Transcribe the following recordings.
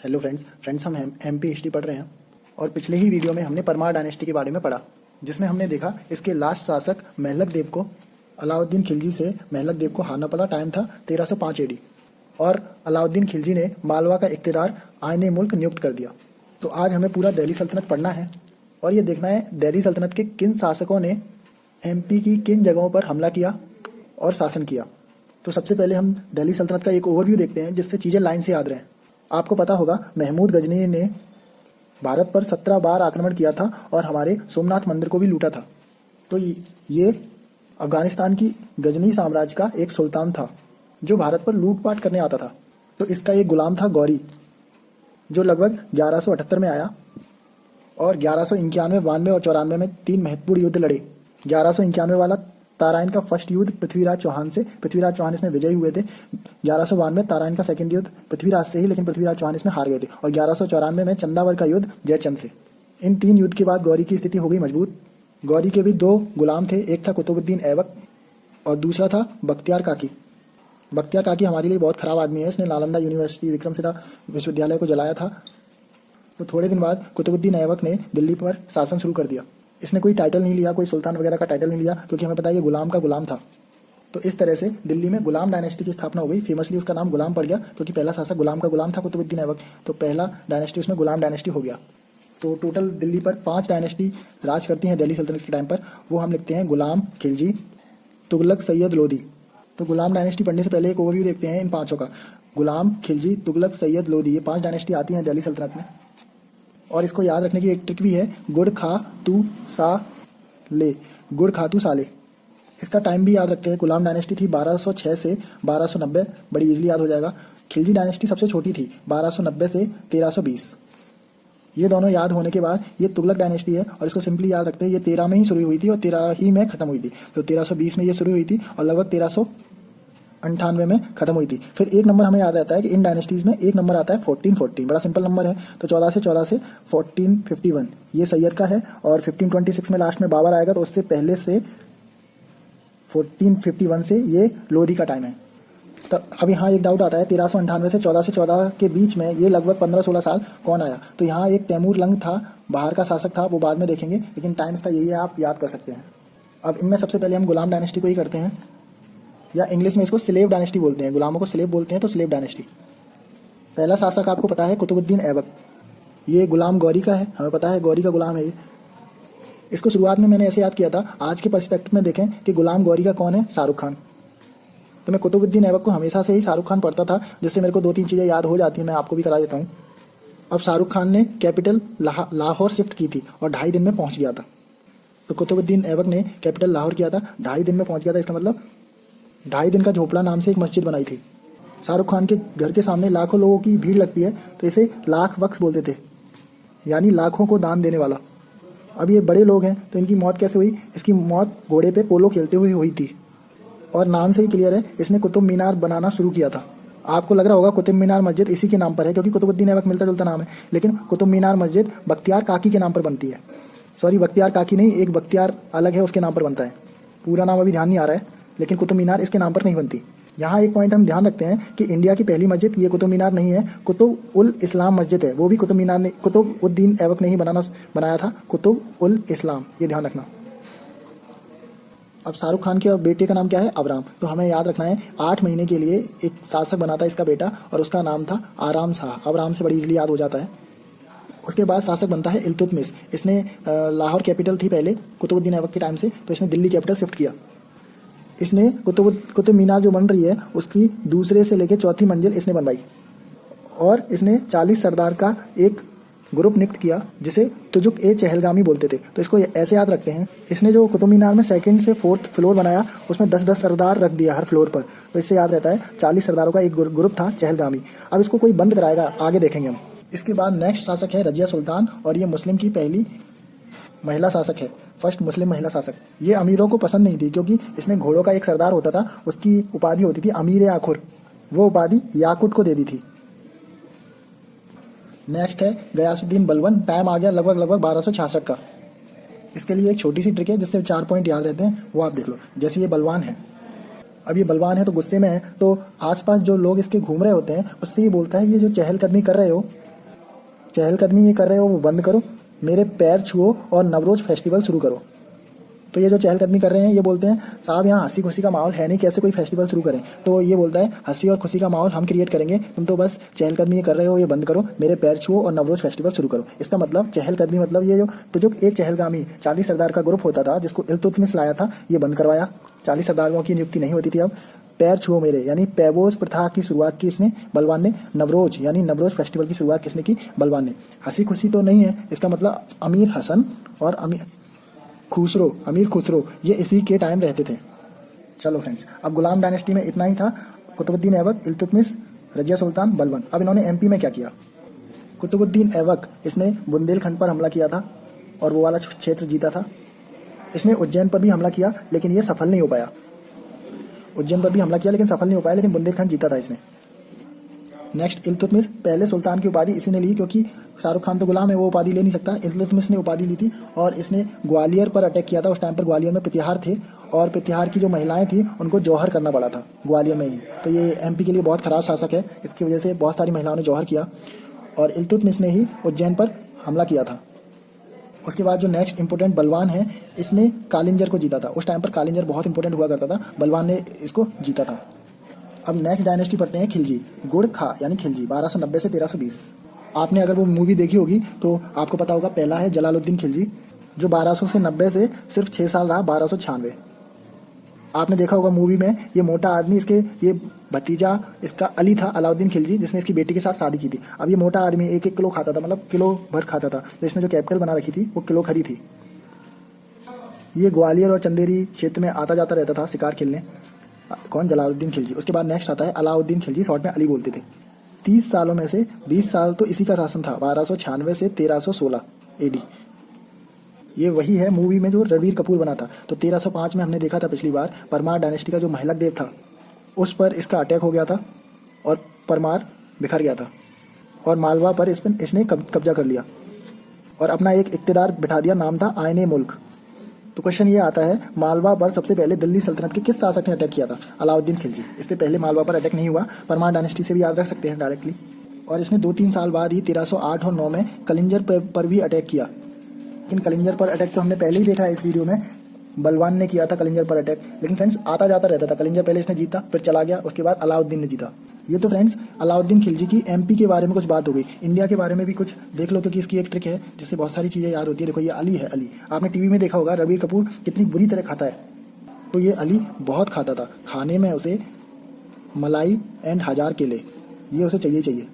Hello friends हम MP history पढ़ रहे हैं और पिछले ही वीडियो में हमने परमार डायनेस्टी के बारे में पढ़ा, जिसमें हमने देखा इसके लास्ट शासक महलक देव को अलाउद्दीन खिलजी से महलक देव को हारना पड़ा। टाइम था 1305 AD और अलाउद्दीन खिलजी ने मालवा का इख्तियार आईने मुल्क नियुक्त कर दिया। तो आज हमें पूरा दिल्ली सल्तनत पढ़ना है और ये देखना है दिल्ली सल्तनत के किन शासकों ने एमपी की किन जगहों पर हमला किया और शासन किया। तो सबसे पहले हम दिल्ली सल्तनत का एक ओवरव्यू देखते हैं, जिससे चीज़ें लाइन से याद रहें। आपको पता होगा महमूद गजनी ने भारत पर 17 बार आक्रमण किया था और हमारे सोमनाथ मंदिर को भी लूटा था। तो ये अफगानिस्तान की गजनी साम्राज्य का एक सुल्तान था जो भारत पर लूटपाट करने आता था। तो इसका एक गुलाम था गौरी, जो लगभग 1178 में आया और 1191, 92 और 94 में 3 महत्वपूर्ण युद्ध लड़े। 1191 वाला ताराइन का फर्स्ट युद्ध पृथ्वीराज चौहान से, पृथ्वीराज चौहान इसमें विजयी हुए थे। 1192 ताराइन का सेकंड युद्ध पृथ्वीराज से ही, लेकिन पृथ्वीराज चौहान इसमें हार गए थे। और 1194 में चंदावर का युद्ध जयचंद से। इन 3 युद्ध के बाद गौरी की स्थिति हो गई मजबूत। गौरी के भी 2 गुलाम थे, एक था कुतुबुद्दीन ऐबक और दूसरा था बख्तियार काकी। बख्तियार काकी हमारे लिए बहुत खराब आदमी है। इसने नालंदा यूनिवर्सिटी विक्रमशिला विश्वविद्यालय को जलाया था। तो थोड़े दिन बाद कुतुबुद्दीन ऐबक ने दिल्ली पर शासन शुरू कर दिया। इसने कोई टाइटल नहीं लिया, कोई सुल्तान वगैरह का टाइटल नहीं लिया, क्योंकि हमें पता है ये गुलाम का गुलाम था। तो इस तरह से दिल्ली में गुलाम डायनेस्टी की स्थापना हो गई। फेमसली उसका नाम गुलाम पड़ गया, क्योंकि पहला शासक गुलाम का गुलाम था कुतुबुद्दीन ऐबक। तो पहला डायनेस्टी उसमें गुलाम डायनेस्टी हो गया। तो टोटल दिल्ली पर 5 डायनेस्टी राज करती हैं दिल्ली सल्तनत के टाइम पर। वो हम लिखते हैं गुलाम, खिलजी, तुगलक, सैयद, लोधी। तो गुलाम डायनेस्टी पढ़ने से पहले एक ओवरव्यू देखते हैं इन 5 का। गुलाम, खिलजी, तुगलक, सैयद, लोधी, ये 5 डायनेस्टी आती हैं दिल्ली सल्तनत में। और इसको याद रखने की एक ट्रिक भी है, गुड़ खा तू सा ले, गुड़ खातू साले। इसका टाइम भी याद रखते हैं। गुलाम डायनेस्टी थी 1206 से 1290, बड़ी इजीली याद हो जाएगा। खिलजी डायनेस्टी सबसे छोटी थी 1290 से 1320। ये दोनों याद होने के बाद ये तुगलक डायनेस्टी है और इसको सिंपली याद रखते हैं। ये 13 में ही शुरू हुई थी और 13 ही में खत्म हुई थी। तो 1320 में ये शुरू हुई थी और लगभग 1398 में खत्म हुई थी। फिर एक नंबर हमें याद रहता है कि इन डायनेस्टीज में एक नंबर आता है 1414, बड़ा सिंपल नंबर है। तो 14 से 1451 ये सैयद का है और 1526 में लास्ट में बाबर आएगा, तो उससे पहले से 1451 से ये लोधी का टाइम है। तो अब यहाँ एक डाउट आता है, 1398 से 14 के बीच में ये लगभग 15-16 साल कौन आया। तो यहाँ एक तैमूर लंग था, बाहर का शासक था, वो बाद में देखेंगे, लेकिन टाइम्स का यही है, आप याद कर सकते हैं। अब इनमें सबसे पहले हम गुलाम डायनेस्टी को ही करते हैं, या इंग्लिश में इसको स्लेव डायनेस्टी बोलते हैं। गुलामों को स्लेव बोलते हैं, तो स्लेव डायनेस्टी। पहला शासक आपको पता है कुतुबुद्दीन ऐबक। ये गुलाम गौरी का है, हमें पता है गौरी का गुलाम है ये। इसको शुरुआत में मैंने ऐसे याद किया था, आज के पर्सपेक्टिव में देखें कि गुलाम गौरी का कौन है, शाहरुख खान। तो मैं कुतुबुद्दीन ऐबक को हमेशा से ही शाहरुख खान पढ़ता था, जिससे मेरे को 2-3 चीज़ें याद हो जाती हैं। मैं आपको भी करा देता हूँ। अब शाहरुख खान ने कैपिटल लाहौर शिफ्ट की थी और 2.5 दिन में पहुँच गया था। तो कुतुबुद्दीन ऐबक ने कैपिटल लाहौर किया था, 2.5 दिन में पहुँच गया था। इसका मतलब 2.5 दिन का झोपड़ा नाम से एक मस्जिद बनाई थी। शाहरुख खान के घर के सामने लाखों लोगों की भीड़ लगती है, तो इसे लाख वक्स बोलते थे, यानी लाखों को दान देने वाला। अब ये बड़े लोग हैं, तो इनकी मौत कैसे हुई? इसकी मौत घोड़े पे पोलो खेलते हुए हुई थी। और नाम से ही क्लियर है, इसने कुतुब मीनार बनाना शुरू किया था। आपको लग रहा होगा कुतुब मीनार मस्जिद इसी के नाम पर है, क्योंकि कुतुबुद्दीन ऐबक मिलता जुलता नाम है, लेकिन कुतुब मीनार मस्जिद बख्तियार काकी के नाम पर बनती है। सॉरी, बख्तियार काकी नहीं, एक बख्तियार अलग है, उसके नाम पर बनता है। पूरा नाम अभी ध्यान नहीं आ रहा है, लेकिन कुतुब मीनार इसके नाम पर नहीं बनती। यहाँ एक पॉइंट हम ध्यान रखते हैं कि इंडिया की पहली मस्जिद ये कुतुब मीनार नहीं है, कुतुब उल इस्लाम मस्जिद है। वो भी कुतुब मीनार ने, कुतुबुद्दीन ऐबक ने ही बनाया था, कुतुब उल इस्लाम, ये ध्यान रखना। अब शाहरुख खान के बेटे का नाम क्या है? अबराम। तो हमें याद रखना है 8 महीने के लिए एक शासक बना था इसका बेटा, और उसका नाम था आराम शाह। अबराम से बड़ी इजीली याद हो जाता है। उसके बाद शासक बनता है इल्तुतमिश। इसने लाहौर कैपिटल थी पहले कुतुबुद्दीन ऐबक के टाइम से, तो इसने दिल्ली कैपिटल शिफ्ट किया। इसने कुतुब मीनार जो बन रही है उसकी दूसरे से लेकर चौथी मंजिल इसने बनवाई, और इसने 40 सरदार का एक ग्रुप नियुक्त किया, जिसे तुजुक ए चहलगामी बोलते थे। तो इसको ऐसे याद रखते हैं। इसने जो कुतुब मीनार में 2nd से 4th फ्लोर बनाया, उसमें 10-10 सरदार रख दिया हर फ्लोर पर। तो इससे याद रहता है 40 सरदारों का एक ग्रुप था चहलगामी। अब इसको कोई बंद कराएगा, आगे देखेंगे हम। इसके बाद नेक्स्ट शासक है रजिया सुल्तान, और ये मुस्लिम की पहली महिला शासक है, फर्स्ट मुस्लिम महिला शासक। ये अमीरों को पसंद नहीं थी, क्योंकि इसने घोड़ों का एक सरदार होता था, उसकी उपाधि होती थी अमीर याकुर। वो उपाधि याकुट को दे दी थी। नेक्स्ट है गयासुद्दीन बलवन। टाइम आ गया लगभग 1266 का। इसके लिए एक छोटी सी ट्रिक है, जिससे 4 पॉइंट याद रहते हैं, वो आप देख लो। जैसे ये बलवान है, अब ये बलवान है तो गुस्से में है, तो आसपास जो लोग इसके घूम रहे होते हैं उससे ये बोलता है, ये जो चहलकदमी कर रहे हो चहलकदमी ये कर रहे हो वो बंद करो, मेरे पैर छुओ और नवरोज फेस्टिवल शुरू करो। तो ये जो चहलकदमी कर रहे हैं ये बोलते हैं साहब यहाँ हंसी खुशी का माहौल है नहीं, कैसे कोई फेस्टिवल शुरू करें। तो ये बोलता है हंसी और खुशी का माहौल हम क्रिएट करेंगे, तुम तो बस चहलकदमी ये कर रहे हो ये बंद करो, मेरे पैर छुओ और नवरोज फेस्टिवल शुरू करो। इसका मतलब चहलकदमी मतलब ये जो एक चहलगामी 40 सरदार का ग्रुप होता था जिसको इल्तुतमिश लाया था, ये बंद करवाया। 40 सरदारों की नियुक्ति नहीं होती थी, अब पैर छुओ मेरे यानी पैबोज प्रथा की शुरुआत की इसने बलवान ने। नवरोज यानी नवरोज फेस्टिवल की शुरुआत किसने की? बलवान ने। हंसी खुशी तो नहीं है, इसका मतलब अमीर हसन और अमीर खुसरो ये इसी के टाइम रहते थे। चलो फ्रेंड्स, अब गुलाम डायनेस्टी में इतना ही था। कुतुबुद्दीन ऐबक, इल्तुतमिश, रजिया सुल्तान, बलबन। अब इन्होंने एमपी में क्या किया? कुतुबुद्दीन ऐबक इसने बुंदेलखंड पर हमला किया था और वो वाला क्षेत्र जीता था। इसने उज्जैन पर भी हमला किया लेकिन ये सफल नहीं हो पाया। उज्जैन पर भी हमला किया लेकिन सफल नहीं हो पाया, लेकिन बुंदेलखंड जीता था इसने। नेक्स्ट, इल्तुतमिश। पहले सुल्तान की उपाधि इसी ने ली क्योंकि शाहरुख खान तो गुलाम है, वो उपाधि ले नहीं सकता। इल्तुतमिश ने उपाधि ली थी और इसने ग्वालियर पर अटैक किया था। उस टाइम पर ग्वालियर में प्रतिहार थे और प्रतिहार की जो महिलाएं थी उनको जौहर करना पड़ा था ग्वालियर में ही। तो ये एमपी के लिए बहुत खराब शासक है, इसकी वजह से बहुत सारी महिलाओं ने जौहर किया और इल्तुतमिश ने ही उज्जैन पर हमला किया था। उसके बाद जो नेक्स्ट इंपॉर्टेंट बलवान है, इसने कालिंजर को जीता था। उस टाइम पर कालिंजर बहुत इंपॉर्टेंट हुआ करता था, बलवान ने इसको जीता था। अब नेक्स्ट डायनेस्टी पढ़ते हैं खिलजी। गुड़ खा यानी खिलजी 1290 से 1320। आपने अगर वो मूवी देखी होगी तो आपको पता होगा। पहला है जलालुद्दीन खिलजी जो 1200 से 90 से सिर्फ 6 साल रहा, 1296। आपने देखा होगा मूवी में ये मोटा आदमी, इसके ये भतीजा इसका अली था, अलाउद्दीन खिलजी, जिसने इसकी बेटी के साथ शादी की थी। अब ये मोटा आदमी 1-1 किलो खाता था, मतलब किलो भर खाता था। तो इसने जो कैपिटल बना रखी थी वो किलो खरी थी। ये ग्वालियर और चंदेरी क्षेत्र में आता जाता रहता था शिकार खेलने। कौन? जलालुद्दीन खिलजी। उसके बाद नेक्स्ट आता है अलाउद्दीन खिलजी, शॉर्ट में अली बोलते थे। 30 सालों में से 20 साल तो इसी का शासन था, 1296 से 1316 एडी। ये वही है मूवी में जो रणबीर कपूर बना था। तो 1305 में हमने देखा था पिछली बार, परमार डायनेस्टी का जो महलक देव था उस पर इसका अटैक हो गया था और परमार बिखर गया था और मालवा पर इसने कब्जा कर लिया और अपना एक इक्तदार बिठा दिया, नाम था आयने मुल्क। तो क्वेश्चन ये आता है, मालवा पर सबसे पहले दिल्ली सल्तनत के किस शासक ने अटैक किया था? अलाउद्दीन खिलजी। इससे पहले मालवा पर अटैक नहीं हुआ, परमार डायनेस्टी से भी याद रख सकते हैं डायरेक्टली। और इसने 2-3 साल बाद ही 1308 और 9 में कलिंजर पर भी अटैक किया। लेकिन कलिंजर पर अटैक तो हमने पहले ही देखा है इस वीडियो में, बलवान ने किया था कलिंजर पर अटैक। लेकिन फ्रेंड्स आता जाता रहता था, कलिंजर पहले इसने जीता फिर चला गया, उसके बाद अलाउद्दीन ने जीता। ये तो फ्रेंड्स अलाउद्दीन खिलजी की एमपी के बारे में कुछ बात हो गई। इंडिया के बारे में भी कुछ देख लो क्योंकि इसकी एक ट्रिक है जिससे बहुत सारी चीज़ें याद होती है। देखो ये अली है, अली आपने टीवी में देखा होगा, रणबीर कपूर कितनी बुरी तरह खाता है। तो ये अली बहुत खाता था, खाने में उसे मलाई एंड 1000 केले ये उसे चाहिए।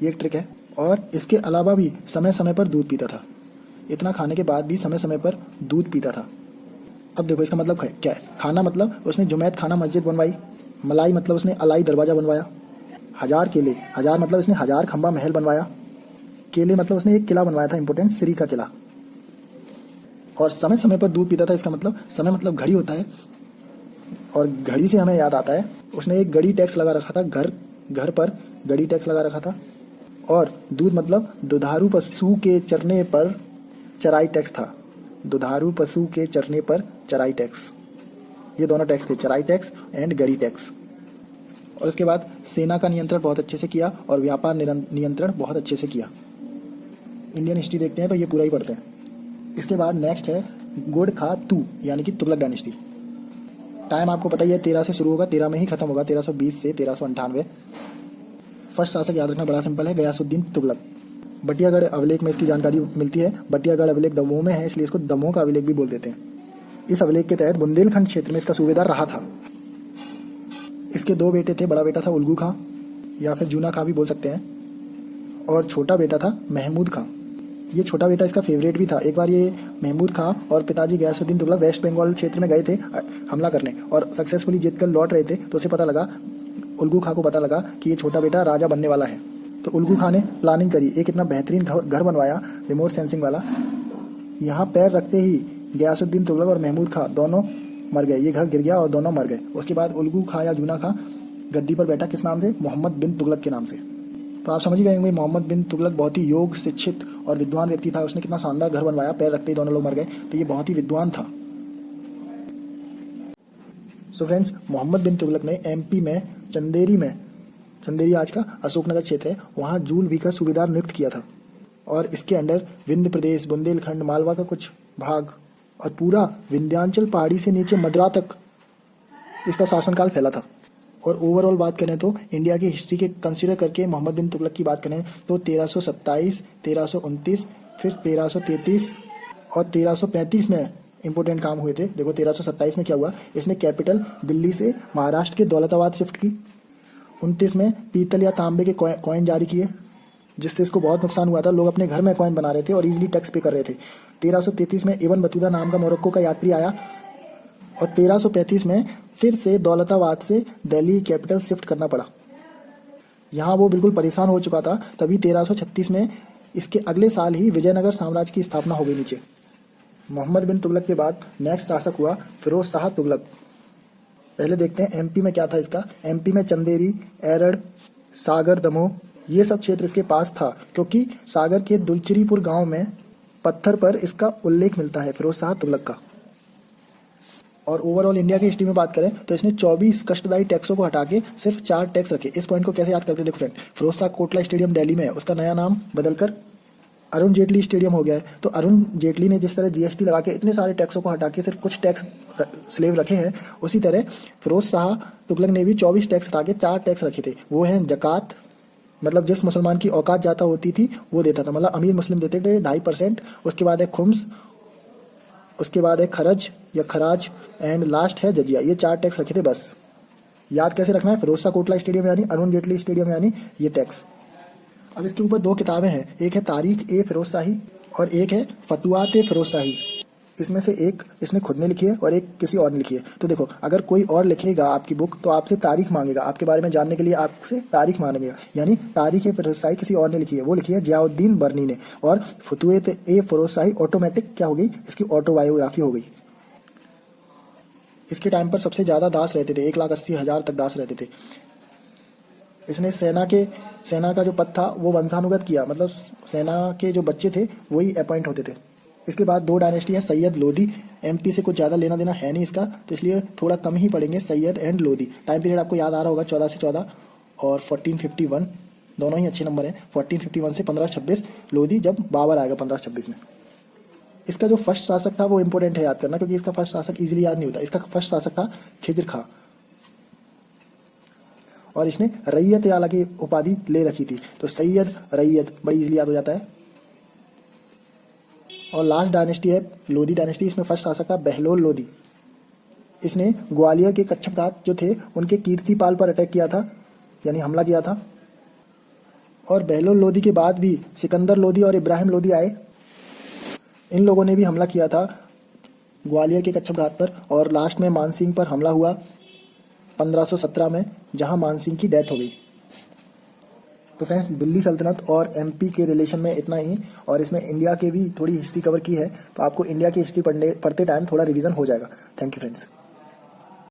ये एक ट्रिक है। और इसके अलावा भी समय समय पर दूध पीता था। इतना खाने के बाद भी समय समय पर दूध पीता था। अब देखो इसका मतलब क्या है? खाना मतलब उसने जुमैद खाना मस्जिद बनवाई, मलाई मतलब उसने अलाई दरवाज़ा बनवाया, 1000 केले, 1000 मतलब इसने 1000 खंबा महल बनवाया, केले मतलब उसने एक किला बनवाया था इंपॉर्टेंट, सिरी का किला। और समय समय पर दूध पीता था। इसका मतलब समय मतलब घड़ी होता है और घड़ी से हमें याद आता है उसने एक घड़ी टैक्स लगा रखा था, घर पर घड़ी टैक्स लगा रखा था। और दूध मतलब दुधारू पशु के चरने पर चराई टैक्स था, दुधारू पशु के चरने पर चराई टैक्स। ये दोनों टैक्स थे, चराई टैक्स एंड गड़ी टैक्स। और उसके बाद सेना का नियंत्रण बहुत अच्छे से किया और व्यापार नियंत्रण बहुत अच्छे से किया। इंडियन हिस्ट्री देखते हैं तो ये पूरा ही पढ़ते हैं। इसके बाद नेक्स्ट है गोड खा तू यानी कि तुगलक डायनेस्टी। टाइम आपको पता ही है, 13 से शुरू होगा, 13 में ही खत्म होगा, 1320 से 1398। फर्स्ट शासक याद रखना बड़ा सिंपल है, गयासुद्दीन तुगलक। बटियागढ़ अभिलेख में इसकी जानकारी मिलती है। बटियागढ़ अभिलेख दमोह में है, इसलिए इसको दमोह का अभिलेख भी बोल देते हैं। इस अभिलेख के तहत बुंदेलखंड क्षेत्र में इसका सूबेदार रहा था। इसके 2 बेटे थे, बड़ा बेटा था उल्गू खां या फिर जूना खां भी बोल सकते हैं और छोटा बेटा था महमूद खां। ये छोटा बेटा इसका फेवरेट भी था। एक बार ये महमूद खां और पिताजी गयासुद्दीन तुगलक वेस्ट बंगाल क्षेत्र में गए थे हमला करने और सक्सेसफुली जीत कर लौट रहे थे। तो उसे पता लगा, उल्गू खां को पता लगा कि ये छोटा बेटा राजा बनने वाला है। तो उल्गू खां ने प्लानिंग करी, एक इतना बेहतरीन घर बनवाया रिमोट सेंसिंग वाला। यहाँ पैर रखते ही गयासुद्दीन तुगलक और महमूद खां दोनों मर गए। ये घर गिर गया और दोनों मर गए। उसके बाद उल्गू खां या जूना खां गद्दी पर बैठा, किस नाम से? मोहम्मद बिन तुगलक के नाम से। तो आप समझ गए होंगे मोहम्मद बिन तुगलक बहुत ही योग शिक्षित और विद्वान व्यक्ति था। उसने कितना शानदार घर बनवाया, पैर रखते ही दोनों लोग मर गए। तो ये बहुत ही विद्वान था। सो फ्रेंड्स, मोहम्मद बिन तुगलक ने एमपी में चंदेरी आज का अशोकनगर क्षेत्र है, वहाँ जूल भी का सूबेदार नियुक्त किया था। और इसके अंडर विंध्य प्रदेश, बुंदेलखंड, मालवा का कुछ भाग और पूरा विंध्याचल पहाड़ी से नीचे मद्रा तक इसका शासनकाल फैला था। और ओवरऑल बात करें तो इंडिया की हिस्ट्री के कंसीडर करके मोहम्मद बिन तुगलक की बात करें तो 1327, 1329, फिर 1333 और 1335 में इंपॉर्टेंट काम हुए थे। देखो 1327 में क्या हुआ, इसने कैपिटल दिल्ली से महाराष्ट्र के दौलताबाद शिफ्ट की। 29 में पीतल या तांबे के कॉइन जारी किए, जिससे इसको बहुत नुकसान हुआ था। लोग अपने घर में कॉइन बना रहे थे और इजीली टैक्स पे कर रहे थे। 1333 में इब्न बतूता नाम का मोरक्को का यात्री आया और 1335 में फिर से दौलताबाद से दिल्ली कैपिटल शिफ्ट करना पड़ा। यहाँ वो बिल्कुल परेशान हो चुका था। तभी 1336 में इसके अगले साल ही विजयनगर साम्राज्य की स्थापना हो गई नीचे। मोहम्मद बिन तुगलक के बाद नेक्स्ट शासक हुआ फिरोज शाह तुगलक। पहले देखते हैं एमपी में क्या था इसका। एमपी में चंदेरी, एरड़, सागर, दमोह ये सब क्षेत्र इसके पास था, क्योंकि सागर के दुलचरीपुर गांव में पत्थर पर इसका उल्लेख मिलता है फिरोज शाह तुगलक का। और ओवरऑल इंडिया की हिस्ट्री में बात करें तो इसने 24 कष्टदायी टैक्सों को हटा के सिर्फ 4 टैक्स रखे। इस पॉइंट को कैसे याद करते हैं देखो फ्रेंड, फिरोज शाह कोटला स्टेडियम दिल्ली में है, उसका नया नाम बदलकर अरुण जेटली स्टेडियम हो गया है। तो अरुण जेटली ने जिस तरह जीएसटी लगा के इतने सारे टैक्सों को हटा के सिर्फ कुछ टैक्स स्लेव रखे हैं, उसी तरह फिरोज शाह तुगलक ने भी 24 टैक्स हटा के 4 टैक्स रखे थे। वो हैं जक़ात, मतलब जिस मुसलमान की औकात ज़्यादा होती थी वो देता था, मतलब अमीर मुस्लिम देते थे 2.5%। उसके बाद है खुम्स, उसके बाद है खरज या खराज, एंड लास्ट है जजिया। ये 4 टैक्स रखे थे बस। याद कैसे रखना है, फिरोज शाह कोटला स्टेडियम यानी अरुण जेटली स्टेडियम यानी ये टैक्स। अब इसके ऊपर 2 किताबें हैं, एक है तारीख ए फिरोज शाही और एक है फतुआत ए फिरोज शाही। इसमें से एक इसने खुद ने लिखी है और एक किसी और ने लिखी है। तो देखो, अगर कोई और लिखेगा आपकी बुक तो आपसे तारीख मांगेगा, आपके बारे में जानने के लिए आपसे तारीख मांगेगा। यानी तारीख ए फिरोज शाही किसी और ने लिखी है, वो लिखी है जियाउद्दीन बर्नी ने। और फतुआत ए फिरोज शाही ऑटोमेटिक क्या हो गई, इसकी ऑटोबायोग्राफी हो गई। इसके टाइम पर सबसे ज़्यादा दास रहते थे, 1,80,000 तक दास रहते थे। इसने सेना का जो पद था वो वंशानुगत किया, मतलब सेना के जो बच्चे थे वही अपॉइंट होते थे। इसके बाद 2 डायनेस्टी है, सैयद लोधी। एमपी से कुछ ज़्यादा लेना देना है नहीं इसका, तो इसलिए थोड़ा कम ही पढ़ेंगे, Syed and Lodhi. Time period आपको याद आ रहा होगा, 14 से 14 और 1451, दोनों ही अच्छे नंबर हैं। 1451 से 1526 लोधी, जब बाबर आएगा 1526 में। इसका जो फर्स्ट शासक था वो इंपॉर्टेंट है याद करना, क्योंकि इसका फर्स्ट शासक इजीली याद नहीं होता। इसका फर्स्ट शासक था खिज्र खां और इसने रैयत आला की उपाधि ले रखी थी। तो सैयद रैयत बड़ी इजीली याद हो जाता है। और लास्ट डायनेस्टी है लोधी डायनेस्टी। इसमें फर्स्ट शासक था बहलोल लोधी। इसने ग्वालियर के कच्छप घाट जो थे उनके कीर्तिपाल पर अटैक किया था, यानी हमला किया था। और बहलोल लोधी के बाद भी सिकंदर लोधी और इब्राहिम लोधी आए, इन लोगों ने भी हमला किया था ग्वालियर के कच्छप घाट पर। और लास्ट में मानसिंह पर हमला हुआ 1517 में, जहां मानसिंह की डेथ हो गई। तो फ्रेंड्स, दिल्ली सल्तनत और एमपी के रिलेशन में इतना ही, और इसमें इंडिया के भी थोड़ी हिस्ट्री कवर की है, तो आपको इंडिया की हिस्ट्री पढ़ते टाइम थोड़ा रिवीजन हो जाएगा। Thank you friends.